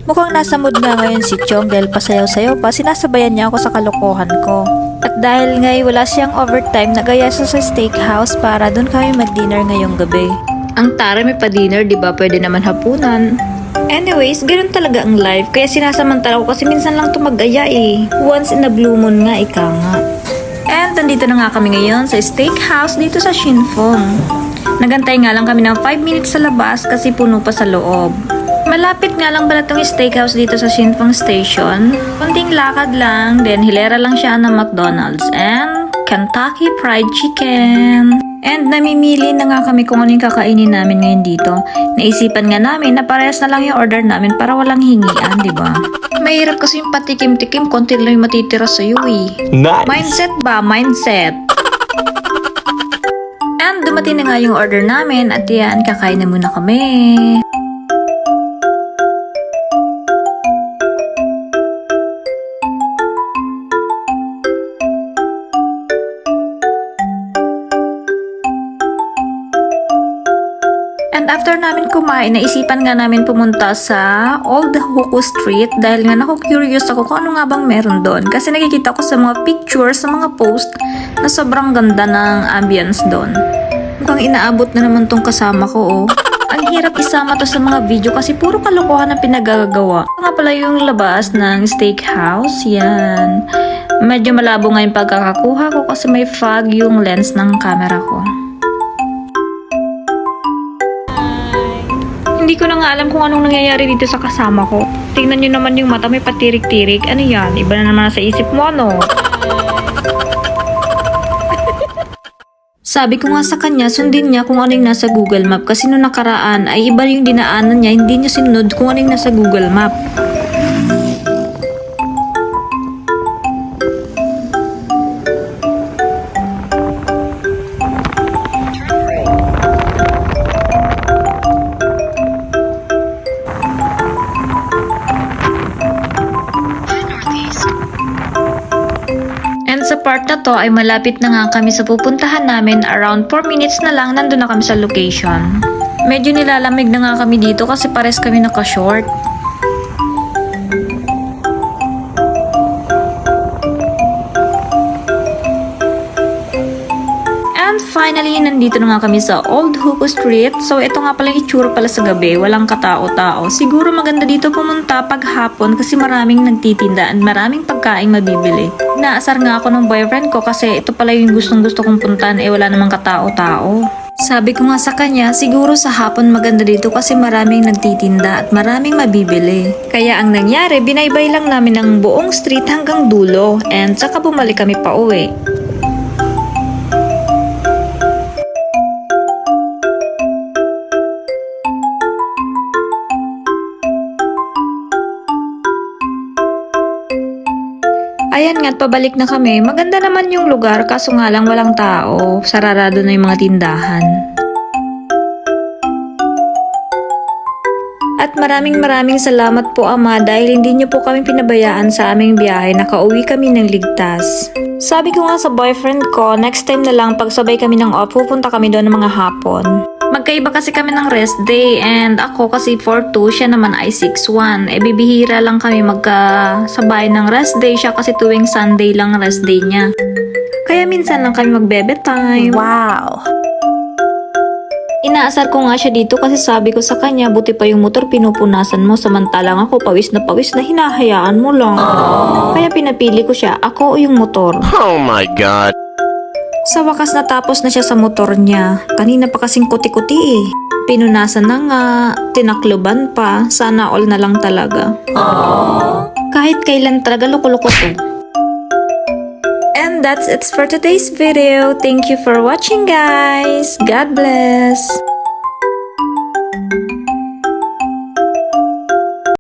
Mukhang nasa mood nga ngayon si Chong dahil pasayaw-sayaw pa, sinasabayan niya ako sa kalokohan ko. At dahil ngay wala siyang overtime, nagaya siya sa steakhouse para doon kami mag-dinner ngayong gabi. Ang tara, may pa-dinner, di ba? Pwede naman hapunan. Anyways, ganoon talaga ang life, kaya sinasamantala ko kasi minsan lang tumagaya eh. Once in a blue moon nga, ika nga. And nandito na nga kami ngayon sa steakhouse dito sa Shinfeng. Nagantay nga lang kami ng 5 minutes sa labas kasi puno pa sa loob. Malapit nga lang pala itong steakhouse dito sa Shinfeng Station. Konting lakad lang, then hilera lang siya ng McDonald's and Kentucky Fried Chicken. And namimili na nga kami kung ano yung kakainin namin ngayon dito. Naisipan nga namin na parehas na lang yung order namin para walang hingian, di ba? Mahirap kasi yung patikim-tikim, konti lang yung matitira sa'yo eh. Nice! Mindset ba? Mindset! And dumating na nga yung order namin at yan, kakain na muna kami. And after namin kumain, naisipan nga namin pumunta sa Old Huku Street dahil nga naku-curious ako kung ano nga bang meron doon. Kasi nakikita ko sa mga pictures, sa mga post na sobrang ganda ng ambience doon. Mukhang inaabot na naman tong kasama ko oh. Ang hirap isama to sa mga video kasi puro kalokohan ang pinagagawa. Ito nga pala yung labas ng steakhouse, yan. Medyo malabo nga yung pagkakakuha ko kasi may fog yung lens ng camera ko. Hindi ko na nga alam kung anong nangyayari dito sa kasama ko. Tingnan nyo naman yung mata, may patirik-tirik. Ano yan? Iba na naman sa isip mo, ano? Sabi ko nga sa kanya, sundin niya kung ano yung nasa Google Map. Kasi nung nakaraan ay iba yung dinaanan niya, hindi niya sinunod kung ano yung nasa Google Map. And sa part na to ay malapit na nga kami sa pupuntahan namin, around 4 minutes na lang nandun na kami sa location. Medyo nilalamig na nga kami dito kasi pares kami naka-short. And finally, nandito na nga kami sa Old Huku Street. So ito nga pala yung itsura pala sa gabi, walang katao-tao. Siguro maganda dito pumunta pag hapon kasi maraming nagtitinda at maraming pagkain mabibili. Naasar nga ako ng boyfriend ko kasi ito pala yung gustong-gusto kong puntahan wala namang katao-tao. Sabi ko nga sa kanya, siguro sa hapon maganda dito kasi maraming nagtitinda at maraming mabibili. Kaya ang nangyari, binaybay lang namin ang buong street hanggang dulo and saka bumalik kami pa uwi. Ayan nga't pabalik na kami. Maganda naman yung lugar kaso nga lang walang tao. Sararado na yung mga tindahan. At maraming salamat po Ama dahil hindi niyo po kami pinabayaan sa aming biyahe. Nakauwi kami ng ligtas. Sabi ko nga sa boyfriend ko, next time na lang pagsabay kami ng off, pupunta kami doon ng mga hapon. Magkaiba kasi kami ng rest day and ako kasi 4-2, siya naman ay 6-1. Bibihira lang kami magkasabay ng rest day, siya kasi tuwing Sunday lang rest day niya. Kaya minsan lang kami magbebe time. Wow! Inaasar ko nga siya dito kasi sabi ko sa kanya, buti pa yung motor pinupunasan mo samantalang ako pawis na hinahayaan mo lang. Kaya pinapili ko siya, ako o yung motor. Oh my God! Sa wakas natapos na siya sa motor niya. Kanina pa kasing kuti-kuti eh. Pinunasan na nga, tinakloban pa, sana all na lang talaga. Kahit kailan talaga loko-loko to. And that's it for today's video. Thank you for watching guys. God bless.